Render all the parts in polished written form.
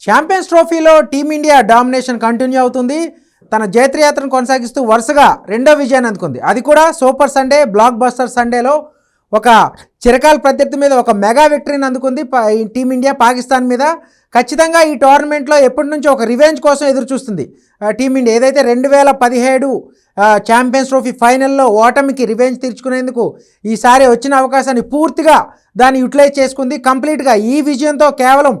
Champions ట్రోఫీలో team India domination continue అవుతుంది. తన జైత్రయాత్రను కొనసాగిస్తూ వరుసగా రెండో విజయాన్ని అందుకుంది. అది కూడా సూపర్ సండే, బ్లాక్ బస్టర్ సండేలో ఒక చిరకాల ప్రత్యర్థి మీద ఒక మెగా విక్టరీని అందుకుంది టీమిండియా పాకిస్తాన్ మీద. ఖచ్చితంగా ఈ టోర్నమెంట్లో ఎప్పటి నుంచో ఒక రివెంజ్ కోసం ఎదురు చూస్తుంది టీమిండియా. ఏదైతే 2017 ఛాంపియన్స్ ట్రోఫీ ఫైనల్లో ఓటమికి రివెంజ్ తీర్చుకునేందుకు ఈసారి వచ్చిన అవకాశాన్ని పూర్తిగా దాన్ని యూటిలైజ్ చేసుకుంది. కంప్లీట్గా ఈ విజయంతో కేవలం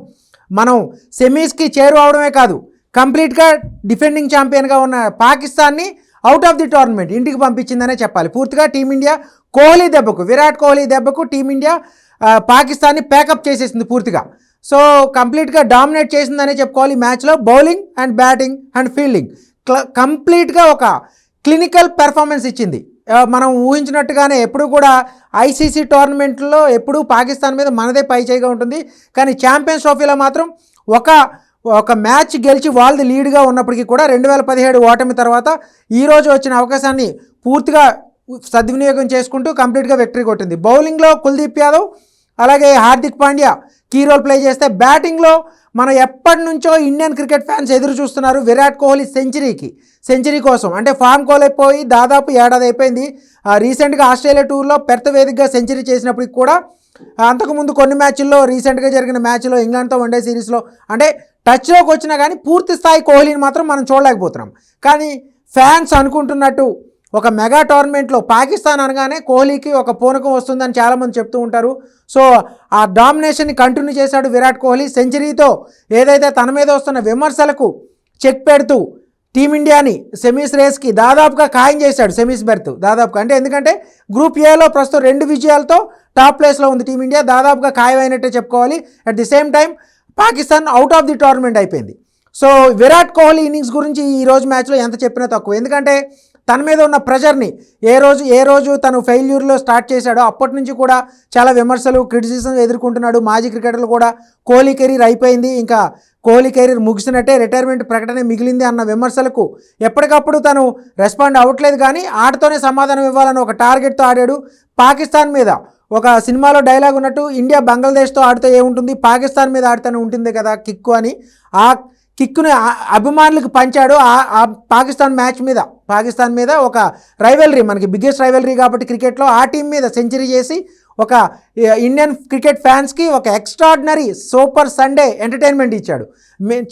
మనం సెమీస్కి చేరువవడమే కాదు, కంప్లీట్గా డిఫెండింగ్ ఛాంపియన్గా ఉన్న పాకిస్తాన్ని అవుట్ ఆఫ్ ది టోర్నమెంట్ ఇంటికి పంపించిందనే చెప్పాలి. పూర్తిగా టీమిండియా కోహ్లీ దెబ్బకు, విరాట్ కోహ్లీ దెబ్బకు టీమిండియా పాకిస్తాన్ని ప్యాకప్ చేసేసింది పూర్తిగా. సో కంప్లీట్గా డామినేట్ చేసిందనే చెప్పుకోవాలి. ఈ మ్యాచ్లో bowling and batting and fielding కంప్లీట్గా ఒక క్లినికల్ పెర్ఫార్మెన్స్ ఇచ్చింది. మనం ఊహించినట్టుగానే ఎప్పుడు కూడా ఐసీసీ టోర్నమెంట్లో ఎప్పుడూ పాకిస్తాన్ మీద మనదే పైచేయిగా ఉంటుంది. కానీ ఛాంపియన్స్ ట్రోఫీలో మాత్రం ఒక మ్యాచ్ గెలిచి వాళ్ళది లీడ్గా ఉన్నప్పటికీ కూడా 2017 ఓటమి తర్వాత ఈరోజు వచ్చిన అవకాశాన్ని పూర్తిగా సద్వినియోగం చేసుకుంటూ కంప్లీట్గా విక్టరీ కొట్టింది. బౌలింగ్లో కుల్దీప్ యాదవ్ అలాగే Hardik Pandya key role play చేస్తే, బ్యాటింగ్లో మనం ఎప్పటి నుంచో ఇండియన్ క్రికెట్ ఫ్యాన్స్ ఎదురు చూస్తున్నారు విరాట్ కోహ్లీ సెంచరీ కోసం. అంటే ఫామ్ కోల్పోయి దాదాపు ఏడాది అయిపోయింది. రీసెంట్గా ఆస్ట్రేలియా టూర్లో పెర్త్ వేదికగా సెంచరీ చేసినప్పటికి కూడా అంతకుముందు కొన్ని మ్యాచ్ల్లో, రీసెంట్గా జరిగిన మ్యాచ్లో ఇంగ్లాండ్తో వన్డే సిరీస్లో అంటే టచ్లోకి వచ్చినా కానీ పూర్తి స్థాయి కోహ్లీని మాత్రం మనం చూడలేకపోతున్నాం. కానీ ఫ్యాన్స్ అనుకుంటున్నట్టు ఒక మెగా టోర్నమెంట్లో పాకిస్తాన్ అనగానే కోహ్లీకి ఒక పూనకం వస్తుందని చాలామంది చెప్తూ ఉంటారు. సో ఆ డామినేషన్ని కంటిన్యూ చేశాడు విరాట్ కోహ్లీ. సెంచరీతో ఏదైతే తన మీద వస్తున్న విమర్శలకు చెక్ పెడుతూ టీమిండియాని సెమీస్ రేస్కి దాదాపుగా ఖాయం చేశాడు. సెమీస్ బెర్త్ దాదాపుగా, అంటే ఎందుకంటే గ్రూప్ ఏలో ప్రస్తుతం 2 విజయాలతో టాప్ ప్లేస్లో ఉంది టీమిండియా. దాదాపుగా ఖాయమైనట్టే చెప్పుకోవాలి. At the same time Pakistan out of the tournament అయిపోయింది. సో విరాట్ కోహ్లీ ఇన్నింగ్స్ గురించి ఈరోజు మ్యాచ్లో ఎంత చెప్పినా తక్కువ. ఎందుకంటే తన మీద ఉన్న ప్రెషర్ని ఏ రోజు తను ఫెయిల్యూర్లో స్టార్ట్ చేశాడో అప్పటి నుంచి కూడా చాలా విమర్శలు, క్రిటిసిజం ఎదుర్కొంటున్నాడు. మాజీ క్రికెటర్లు కూడా కోహ్లీ కెరీర్ అయిపోయింది, ఇంకా కోహ్లీ కెరీర్ ముగిసినట్టే, రిటైర్మెంట్ ప్రకటన మిగిలింది అన్న విమర్శలకు ఎప్పటికప్పుడు తను రెస్పాండ్ అవ్వట్లేదు. కానీ ఆటతోనే సమాధానం ఇవ్వాలని ఒక టార్గెట్తో ఆడాడు. పాకిస్తాన్ మీద ఒక సినిమాలో డైలాగ్ ఉన్నట్టు, ఇండియా బంగ్లాదేశ్తో ఆడితే ఏముంటుంది, పాకిస్తాన్ మీద ఆడితేనే ఉంటుంది కదా కిక్కు అని, ఆ కిక్కుని అభిమానులకు పంచాడు. ఆ పాకిస్తాన్ మీద ఒక రైవలరీ, మనకి బిగ్గెస్ట్ రైవలరీ కాబట్టి క్రికెట్లో, ఆ టీం మీద సెంచరీ చేసి ఒక ఇండియన్ క్రికెట్ ఫ్యాన్స్కి ఒక ఎక్స్ట్రాడినరీ సూపర్ సండే ఎంటర్టైన్మెంట్ ఇచ్చాడు.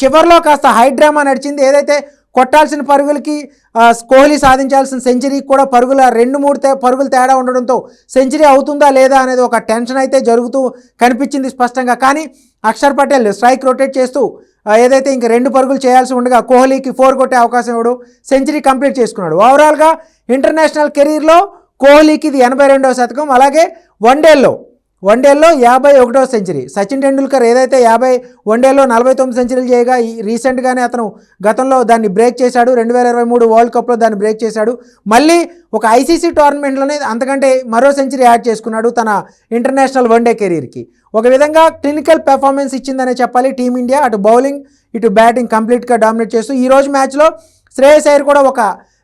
చివరిలో కాస్త హై డ్రామా నడిచింది. ఏదైతే కొట్టాల్సిన పరుగులకి కోహ్లీ సాధించాల్సిన సెంచరీకి కూడా 2-3 పరుగులు తేడా ఉండడంతో సెంచరీ అవుతుందా లేదా అనేది ఒక టెన్షన్ అయితే జరుగుతూ కనిపించింది స్పష్టంగా. కానీ అక్షర్ పటేల్ స్ట్రైక్ రొటేట్ చేస్తూ ఏదైతే ఇంక 2 పరుగులు చేయాల్సి ఉండగా కోహ్లీకి 4 కొట్టే అవకాశం ఇవ్వడం, సెంచరీ కంప్లీట్ చేసుకున్నాడు. ఓవరాల్గా ఇంటర్నేషనల్ కెరీర్లో కోహ్లీకి ఇది 82వ శతకం. అలాగే వన్డేల్లో 51వ సెంచరీ. సచిన్ టెండూల్కర్ ఏదైతే 50 వన్డేల్లో 49 సెంచరీలు చేయగా రీసెంట్గానే అతను గతంలో దాన్ని బ్రేక్ చేశాడు. 2023 వరల్డ్ కప్లో దాన్ని బ్రేక్ చేశాడు. మళ్ళీ ఒక ఐసీసీ టోర్నమెంట్లోనే అంతకంటే మరో సెంచరీ యాడ్ చేసుకున్నాడు తన ఇంటర్నేషనల్ వన్డే కెరీర్కి. ఒక విధంగా క్లినికల్ పెర్ఫార్మెన్స్ ఇచ్చిందనే చెప్పాలి టీమిండియా. అటు బౌలింగ్ ఇటు బ్యాటింగ్ కంప్లీట్గా డామినేట్ చేస్తూ ఈరోజు మ్యాచ్లో శ్రేయస్ అయ్యర్ కూడా ఒక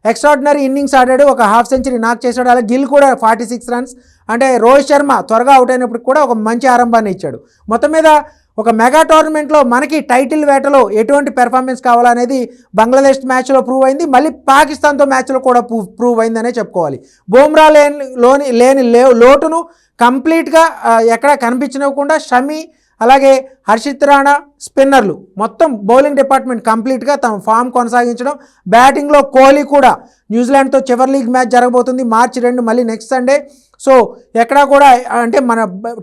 ఎక్స్ట్రాడినరీ ఇన్నింగ్స్ ఆడాడు, ఒక హాఫ్ సెంచరీ నాక్ చేశాడు. అలాగే గిల్ కూడా 46 రన్స్. అంటే రోహిత్ శర్మ త్వరగా అవుట్ అయినప్పుడు కూడా ఒక మంచి ఆరంభాన్ని ఇచ్చాడు. మొత్తం మీద ఒక మెగా టోర్నమెంట్లో మనకి టైటిల్ వేటలో ఎటువంటి పెర్ఫార్మెన్స్ కావాలనేది బంగ్లాదేశ్ మ్యాచ్లో ప్రూవ్ అయింది. మళ్ళీ పాకిస్తాన్తో మ్యాచ్లో కూడా ప్రూవ్ అయిందనే చెప్పుకోవాలి. బుమ్రా లేని లోటును కంప్లీట్గా ఎక్కడ కనిపించనివ్వకుండా షమి అలాగే హర్షిత్ రాణా స్పిన్నర్లు మొత్తం బౌలింగ్ డిపార్ట్మెంట్ కంప్లీట్గా తమ ఫామ్ కొనసాగించడం. బ్యాటింగ్లో కోహ్లీ కూడా న్యూజిలాండ్తో చివరి లీగ్ మ్యాచ్ జరగబోతుంది March 2 మళ్ళీ నెక్స్ట్ సండే. సో ఎక్కడా కూడా అంటే మన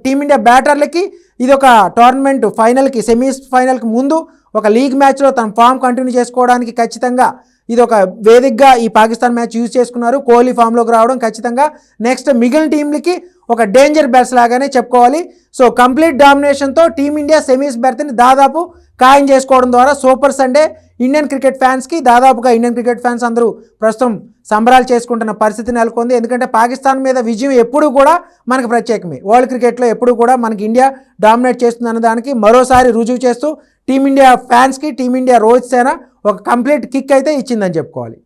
టీమిండియా బ్యాటర్లకి ఇది ఒక టోర్నమెంట్ ఫైనల్కి, సెమీస్ ఫైనల్కి ముందు ఒక లీగ్ మ్యాచ్లో తన ఫామ్ కంటిన్యూ చేసుకోవడానికి ఖచ్చితంగా ఇది ఒక వేదికగా ఈ పాకిస్తాన్ మ్యాచ్ యూజ్ చేసుకున్నారు. కోహ్లీ ఫామ్లోకి రావడం ఖచ్చితంగా నెక్స్ట్ మిగిలిన టీంలకి ఒక డేంజర్ బెట్స్ లాగానే చెప్పుకోవాలి. సో కంప్లీట్ డామినేషన్తో టీమిండియా సెమీస్ బెర్త్ని దాదాపు ఖాయం చేసుకోవడం ద్వారా సూపర్ సండే ఇండియన్ క్రికెట్ ఫ్యాన్స్కి, దాదాపుగా ఇండియన్ క్రికెట్ ఫ్యాన్స్ అందరూ ప్రస్తుతం సంబరాలు చేసుకుంటున్న పరిస్థితి నెలకొంది. ఎందుకంటే పాకిస్తాన్ మీద విజయం ఎప్పుడూ కూడా మనకు ప్రత్యేకమే. వరల్డ్ క్రికెట్లో ఎప్పుడూ కూడా మనకి ఇండియా డామినేట్ చేస్తుందన్న దానికి మరోసారి రుజువు చేస్తూ టీమిండియా ఫ్యాన్స్కి, టీమిండియా రోహిత్ సేన ఒక కంప్లీట్ కిక్ అయితే ఇచ్చిందని చెప్పుకోవాలి.